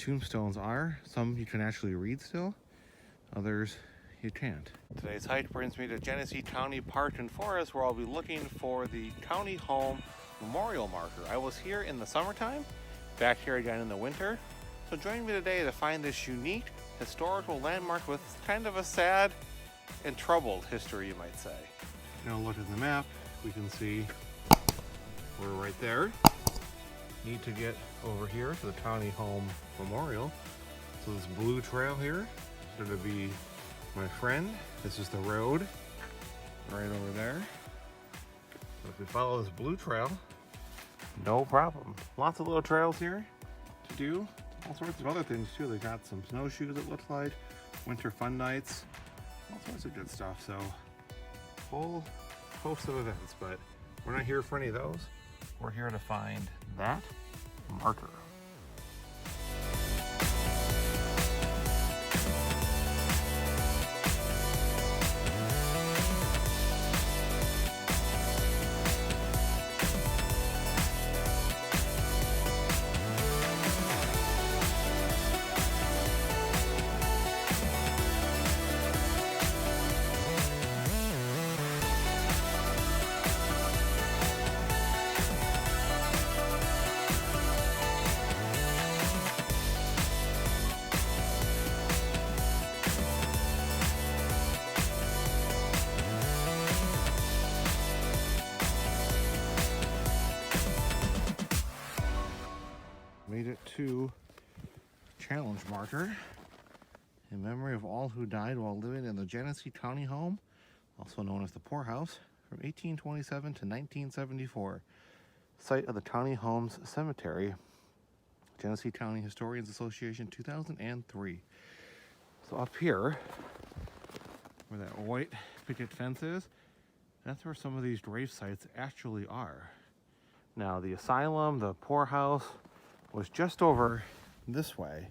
tombstones are. Some you can actually read still, others you can't. Today's hike brings me to Genesee County Park and Forest, where I'll be looking for the County Home Memorial marker. I was here in the summertime, back here again in the winter. So join me today to find this unique historical landmark with kind of a sad and troubled history, you might say. Now look at the map, we can see we're right there. Need to get over here to the County Home Memorial. So this blue trail here is going to be my friend. This is the road right over there. So if we follow this blue trail, no problem. Lots of little trails here to do. All sorts of other things too. They got some snowshoes, it looks like, winter fun nights, all sorts of good stuff. So whole host of events, but we're not here for any of those. We're here to find that marker. Made it to challenge marker in memory of all who died while living in the Genesee County Home, also known as the poorhouse, from 1827 to 1974. Site of the County Homes Cemetery, Genesee County Historians Association, 2003. So up here, where that white picket fence is, that's where some of these grave sites actually are. Now the asylum, the poorhouse, was just over this way.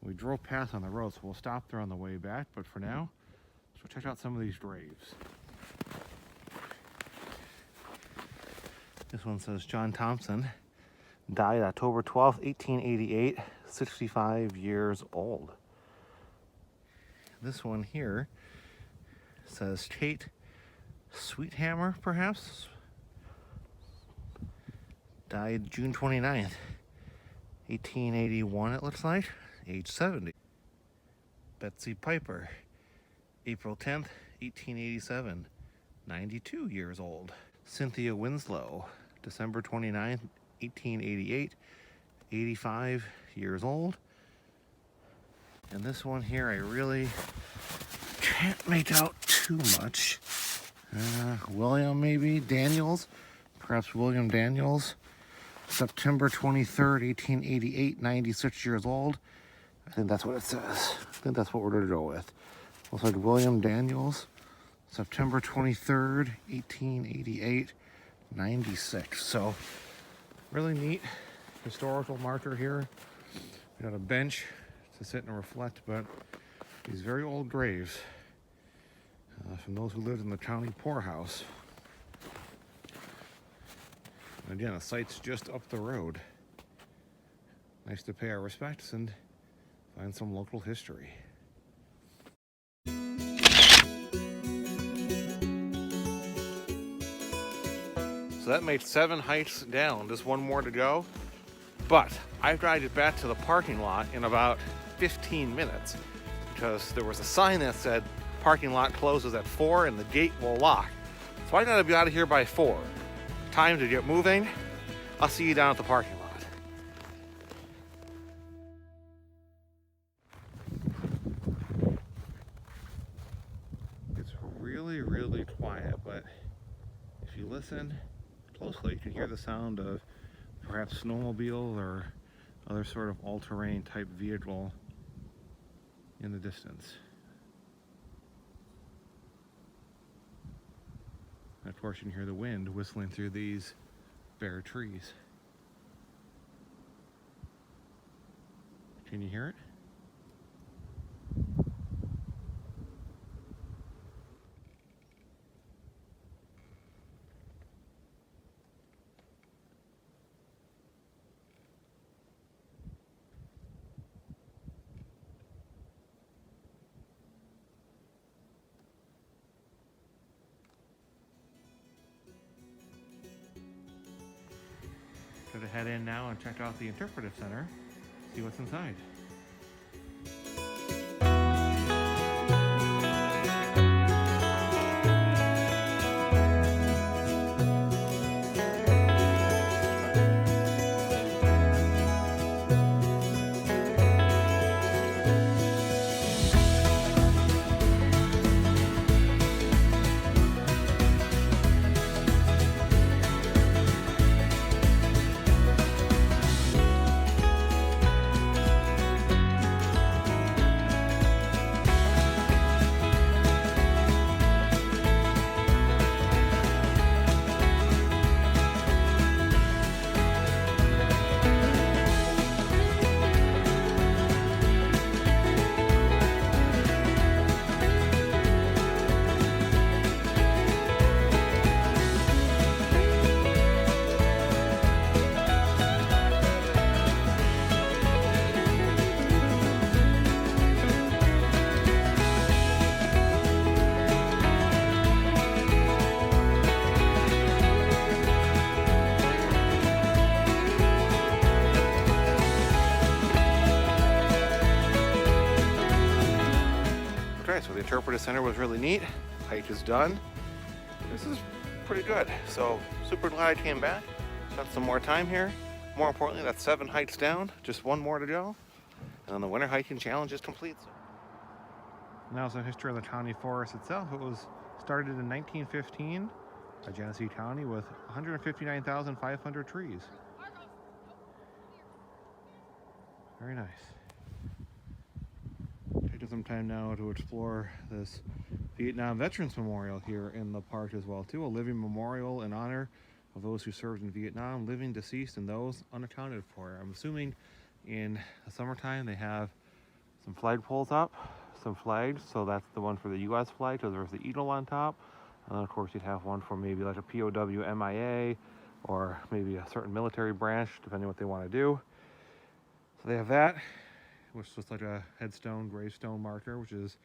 We drove past on the road, so we'll stop there on the way back, but for now, let's check out some of these graves. This one says John Thompson died October 12th, 1888, 65 years old. This one here says Kate Sweethammer, perhaps, died June 29th, 1881, it looks like, age 70. Betsy Piper, April 10th, 1887, 92 years old. Cynthia Winslow, December 29th, 1888, 85 years old. And this one here, I really can't make out too much. William maybe, Daniels, perhaps William Daniels. September 23rd, 1888, 96 years old. I think that's what it says. I think that's what we're going to go with. Looks like William Daniels, September 23rd, 1888, 96. So, really neat historical marker here. We got a bench to sit and reflect about these very old graves from those who lived in the county poorhouse. Again, the site's just up the road. Nice to pay our respects and find some local history. So that made 7 hikes down, just one more to go. But I dragged it back to the parking lot in about 15 minutes because there was a sign that said parking lot closes at 4 and the gate will lock. So I gotta be out of here by 4. Time to get moving. I'll see you down at the parking lot. It's really, really quiet, but if you listen closely, you can hear the sound of perhaps snowmobile or other sort of all-terrain type vehicle in the distance. And of course, you can hear the wind whistling through these bare trees. Can you hear it? Gonna head in now and check out the Interpretive Center, see what's inside. So the Interpretive Center was really neat. Hike is done. This is pretty good. So super glad I came back. Spent some more time here. More importantly, that's 7 hikes down. Just 1 more to go. And then the winter hiking challenge is complete. Now some history of the county forest itself. It was started in 1915 by Genesee County with 159,500 trees. Very nice. Taking some time now to explore this Vietnam Veterans Memorial here in the park as well too. A living memorial in honor of those who served in Vietnam, living, deceased, and those unaccounted for. I'm assuming in the summertime they have some flagpoles up, some flags. So that's the one for the U.S. flag, so there's the eagle on top. And then of course you'd have one for maybe like a POW MIA or maybe a certain military branch, depending on what they want to do. So they have that, which looks like a headstone, gravestone marker, which is,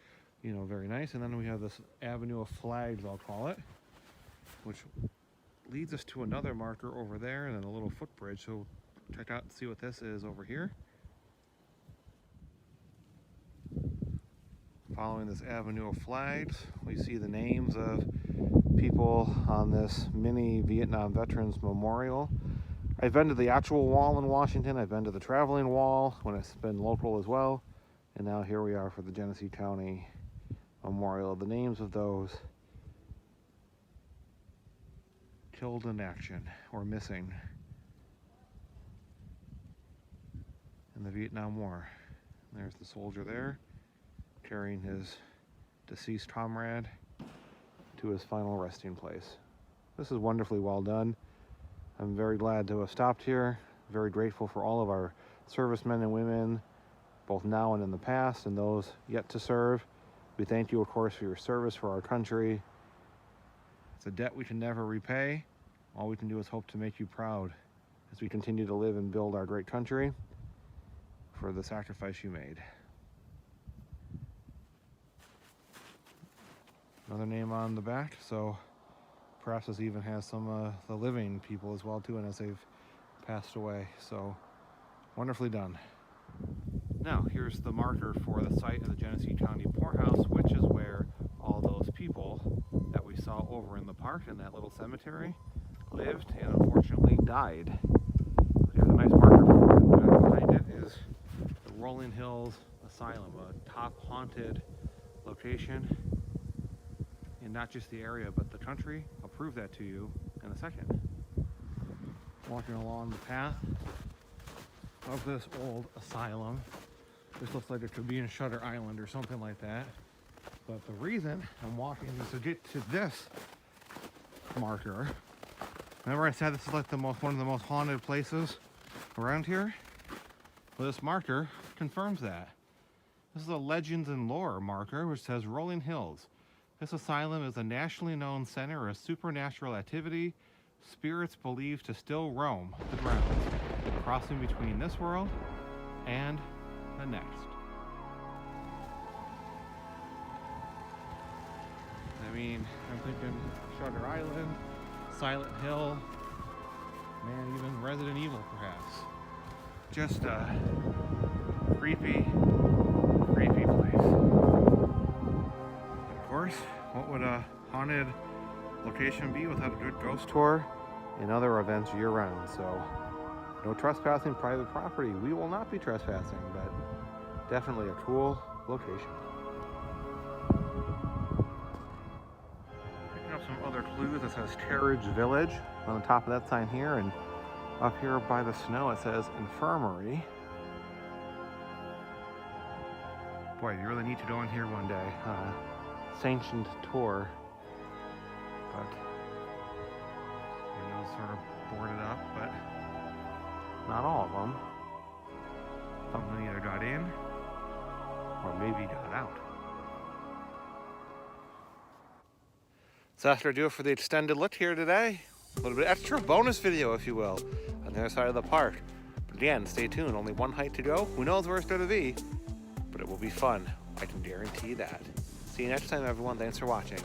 you know, very nice. And then we have this avenue of flags, I'll call it, which leads us to another marker over there and then a little footbridge. So check out and see what this is over here. Following this avenue of flags, we see the names of people on this mini Vietnam Veterans Memorial. I've been to the actual wall in Washington. I've been to the traveling wall when it's been local as well. And now here we are for the Genesee County Memorial. The names of those killed in action or missing in the Vietnam War. And there's the soldier there carrying his deceased comrade to his final resting place. This is wonderfully well done. I'm very glad to have stopped here. Very grateful for all of our servicemen and women, both now and in the past, and those yet to serve. We thank you, of course, for your service for our country. It's a debt we can never repay. All we can do is hope to make you proud as we continue to live and build our great country for the sacrifice you made. Another name on the back, so perhaps this even has some the living people as well too, and as they've passed away. So wonderfully done. Now here's the marker for the site of the Genesee County Poorhouse, which is where all those people that we saw over in the park in that little cemetery lived and unfortunately died. Here's a nice marker for it. Behind it is the Rolling Hills Asylum, a top haunted location in not just the area but the country. I'll prove that to you in a second. Walking along the path of this old asylum. This looks like it could be in Shutter Island or something like that. But the reason I'm walking is to get to this marker. Remember I said this is like one of the most haunted places around here? Well, this marker confirms that. This is a Legends and Lore marker which says Rolling Hills. This asylum is a nationally known center of supernatural activity, spirits believed to still roam the grounds, crossing between this world and the next. I mean, I'm thinking Shutter Island, Silent Hill, Man, even Resident Evil, perhaps. Just a creepy place. Of course, what would a haunted location be without a good ghost tour and other events year-round? So, no trespassing private property. We will not be trespassing, but definitely a cool location. Picking up some other clues. It says Terridge Village on the top of that sign here, and up here by the snow it says Infirmary. Boy, you really need to go in here one day. Sanctioned tour, but windows sort of boarded up, but not all of them. Something either got in or maybe got out. So that's going to do it for the extended look here today. A little bit extra bonus video, if you will, on the other side of the park. But again, stay tuned. Only one hike to go. Who knows where it's going to be, but it will be fun. I can guarantee that. See you next time, everyone. Thanks for watching.